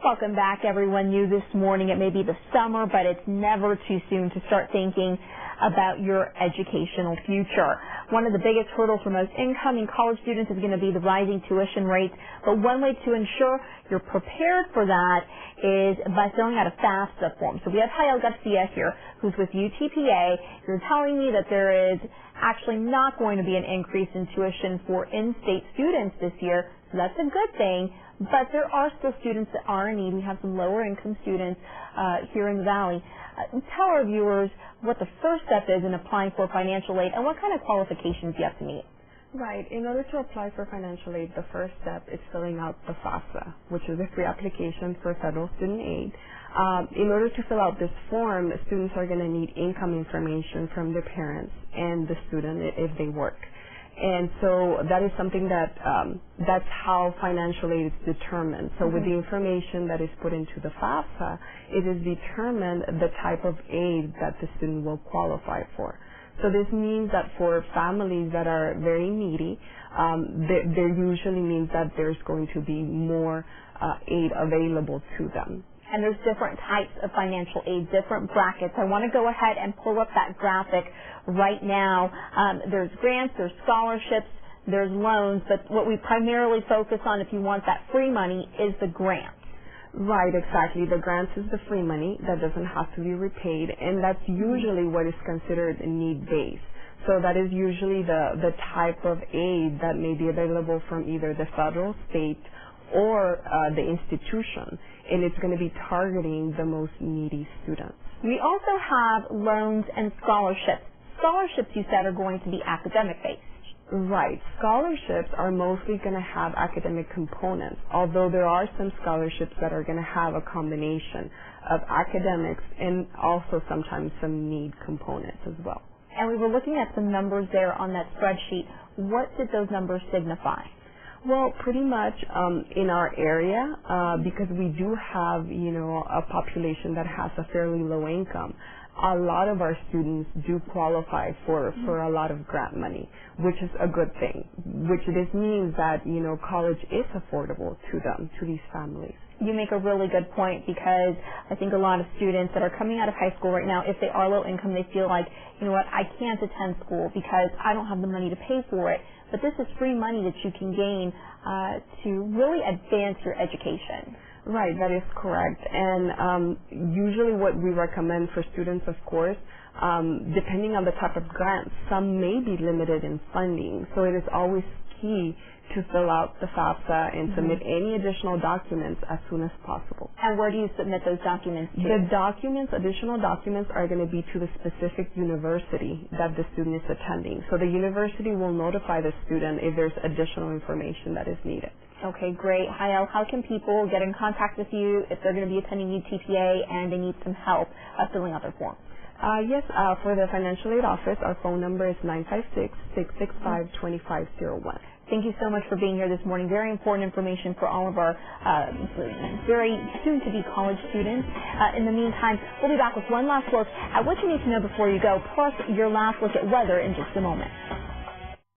Welcome back, everyone new this morning. It may be the summer, but it's never too soon to start thinking about your educational future. One of the biggest hurdles for most incoming college students is going to be the rising tuition rates, but one way to ensure you're prepared for that is by filling out a FAFSA form. So we have Jael Garcia here, who's with UTPA. You're telling me that there is actually not going to be an increase in tuition for in-state students this year, so that's a good thing. But there are still students that are in need. We have some lower income students here in the Valley. Tell our viewers what the first step is in applying for financial aid and what kind of qualifications you have to meet. Right. In order to apply for financial aid, the first step is filling out the FAFSA, which is a free application for federal student aid. In order to fill out this form, students are going to need income information from their parents and the student if they work. And so that is something that that's how financial aid is determined. So with the information that is put into the FAFSA, it is determined the type of aid that the student will qualify for. So this means that for families that are very needy, there usually means that there's going to be more aid available to them. And there's different types of financial aid, different brackets. I want to go ahead and pull up that graphic right now. There's grants, there's scholarships, there's loans, but what we primarily focus on if you want that free money is the grants. Right, exactly. The grants is the free money that doesn't have to be repaid, and that's usually what is considered need-based. So that is usually the type of aid that may be available from either the federal, state, or the institution, and it's going to be targeting the most needy students. We also have loans and scholarships. Scholarships, you said, are going to be academic-based. Right. Scholarships are mostly going to have academic components, although there are some scholarships that are going to have a combination of academics and also sometimes some need components as well. And we were looking at some numbers there on that spreadsheet. What did those numbers signify? Well, pretty much in our area, because we do have, a population that has a fairly low income, a lot of our students do qualify for a lot of grant money, which is a good thing, which this means that, college is affordable to them, to these families. You make a really good point, because I think a lot of students that are coming out of high school right now, if they are low income, they feel like, you know what, I can't attend school because I don't have the money to pay for it. But this is free money that you can gain to really advance your education. Right, that is correct. And usually what we recommend for students, of course, depending on the type of grant, some may be limited in funding. So it is always key to fill out the FAFSA and submit any additional documents as soon as possible. And where do you submit those documents to? The additional documents are going to be to the specific university that the student is attending. So the university will notify the student if there's additional information that is needed. Okay, great. Jael, how can people get in contact with you if they're going to be attending UTPA and they need some help filling out their form? Yes, for the financial aid office, our phone number is 956-665-2501. Thank you so much for being here this morning. Very important information for all of our very soon-to-be college students. In the meantime, we'll be back with one last look at what you need to know before you go, plus your last look at weather in just a moment.